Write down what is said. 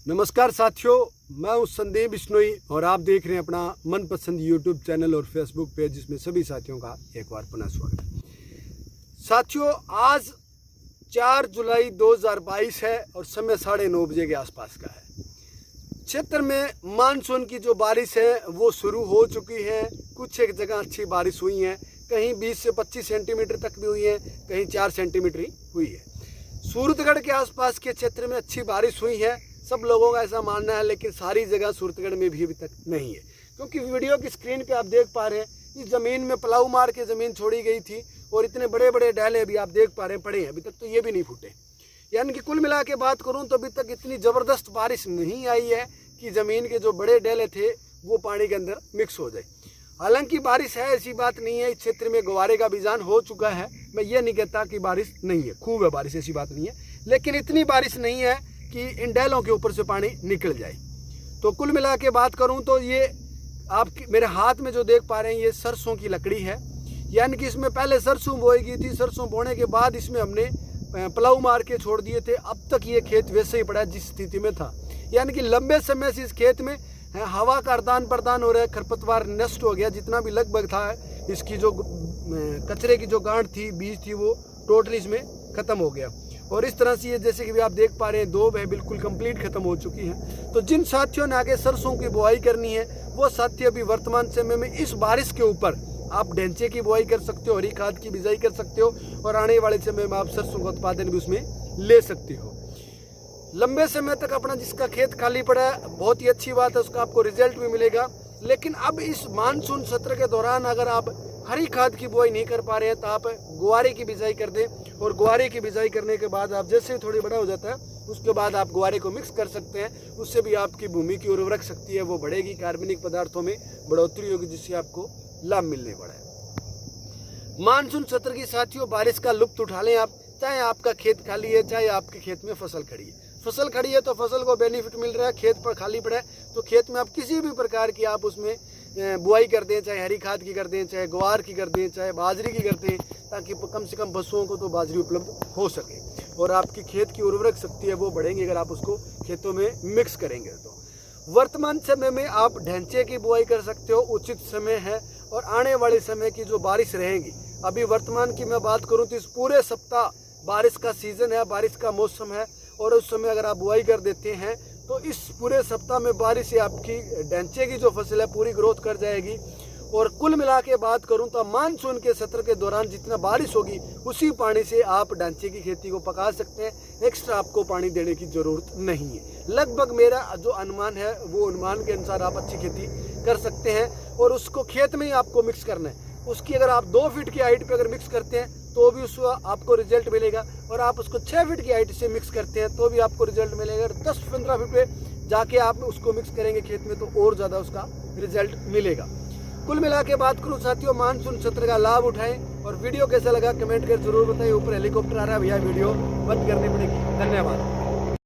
नमस्कार साथियों, मैं हूं संदीप बिश्नोई और आप देख रहे हैं अपना मनपसंद यूट्यूब चैनल और फेसबुक पेज, जिसमें सभी साथियों का एक बार पुनः स्वागत है। साथियों, आज 4 जुलाई 2022 है और समय 9:30 बजे के आसपास का है। क्षेत्र में मानसून की जो बारिश है वो शुरू हो चुकी है। कुछ एक जगह अच्छी बारिश हुई है, कहीं 20 से 25 सेंटीमीटर तक भी हुई है, कहीं 4 सेंटीमीटर ही हुई है। सूरतगढ़ के आसपास के क्षेत्र में अच्छी बारिश हुई है, सब लोगों का ऐसा मानना है, लेकिन सारी जगह सूरतगढ़ में भी अभी तक नहीं है। क्योंकि वीडियो की स्क्रीन पे आप देख पा रहे हैं, इस ज़मीन में प्लाऊ मार के ज़मीन छोड़ी गई थी और इतने बड़े बड़े डाले अभी आप देख पा रहे हैं पड़े हैं, अभी तक तो ये भी नहीं फूटे। यानी कि कुल मिला के बात करूँ तो अभी तक इतनी ज़बरदस्त बारिश नहीं आई है कि ज़मीन के जो बड़े डाले थे वो पानी के अंदर मिक्स हो जाए। हालांकि बारिश है, ऐसी बात नहीं है। इस क्षेत्र में ग्वारे का बीजान हो चुका है। मैं ये नहीं कहता कि बारिश नहीं है, खूब है बारिश, ऐसी बात नहीं है, लेकिन इतनी बारिश नहीं है कि इन डैलों के ऊपर से पानी निकल जाए। तो कुल मिला के बात करूं तो ये आप मेरे हाथ में जो देख पा रहे हैं ये सरसों की लकड़ी है। यानी कि इसमें पहले सरसों बोई गई थी, सरसों बोने के बाद इसमें हमने प्लाऊ मार के छोड़ दिए थे। अब तक ये खेत वैसे ही पड़ा है जिस स्थिति में था। यानी कि लंबे समय से इस खेत में हवा का आदान प्रदान हो रहा है, खरपतवार नष्ट हो गया। जितना भी लगभग था, इसकी जो कचरे की जो गांठ थी, बीज थी, वो टोटली इसमें ख़त्म हो गया। और इस तरह से ये जैसे कि भी आप देख पा रहे हैं, 2 है बिल्कुल कंप्लीट खत्म हो चुकी है। तो जिन साथियों ने आगे सरसों की बुआई करनी है वो साथी अभी वर्तमान समय में इस बारिश के ऊपर आप ढेंचे की बुआई कर सकते हो, हरी खाद की बिजाई कर सकते हो और आने वाले समय में आप सरसों का उत्पादन भी उसमें ले सकते हो। लंबे समय तक अपना जिसका खेत खाली पड़ा है, बहुत ही अच्छी बात है, उसका आपको रिजल्ट भी मिलेगा। लेकिन अब इस मानसून सत्र के दौरान अगर आप हरी खाद की बुआई नहीं कर पा रहे हैं तो आप ग्वारे की बिजाई कर दें। और ग्वारे की बिजाई करने के बाद आप जैसे ही थोड़ी बड़ा हो जाता है उसके बाद आप ग्वारे को मिक्स कर सकते हैं। उससे भी आपकी भूमि की उर्वरक शक्ति है वो बढ़ेगी, कार्बनिक पदार्थों में बढ़ोतरी होगी, जिससे आपको लाभ मिलने वाला है। मानसून सत्र की साथियों बारिश का लुत्फ उठा लें आप, चाहे आपका खेत खाली है, चाहे आपके खेत में फसल खड़ी है। फसल खड़ी है तो फसल को बेनिफिट मिल रहा है, खेत पर खाली पड़ा है तो खेत में आप किसी भी प्रकार की आप उसमें बुआई कर दें, चाहे हरी खाद की कर दें, चाहे ग्वार की कर दें, चाहे बाजरी की कर दें, ताकि कम से कम पशुओं को तो बाजरी उपलब्ध हो सके और आपकी खेत की उर्वरक शक्ति है वो बढ़ेंगी अगर आप उसको खेतों में मिक्स करेंगे। तो वर्तमान समय में आप ढेंचे की बुआई कर सकते हो, उचित समय है। और आने वाले समय की जो बारिश रहेगी, अभी वर्तमान की मैं बात करूँ तो इस पूरे सप्ताह बारिश का सीजन है, बारिश का मौसम है और उस समय अगर आप बुआई कर देते हैं तो इस पूरे सप्ताह में बारिश से आपकी ढेंचे की जो फसल है पूरी ग्रोथ कर जाएगी। और कुल मिला के बात करूं तो मानसून के सत्र के दौरान जितना बारिश होगी उसी पानी से आप ढांचे की खेती को पका सकते हैं। एक्स्ट्रा आपको पानी देने की ज़रूरत नहीं है। लगभग मेरा जो अनुमान है वो अनुमान के अनुसार आप अच्छी खेती कर सकते हैं और उसको खेत में ही आपको मिक्स करना है। उसकी अगर आप 2 फीट की हाइट पे अगर मिक्स करते हैं तो भी उसका आपको रिजल्ट मिलेगा और आप उसको 6 फीट की हाइट से मिक्स करते हैं तो भी आपको रिजल्ट मिलेगा। 10-15 फीट पे जाके आप उसको मिक्स करेंगे खेत में तो और ज़्यादा उसका रिजल्ट मिलेगा। कुल मिला के बात करूँ साथियों, मानसून सत्र का लाभ उठाएं और वीडियो कैसा लगा कमेंट कर जरूर बताइए। ऊपर हेलीकॉप्टर आ रहा है भैया, वीडियो बंद करनी पड़ेगी। धन्यवाद।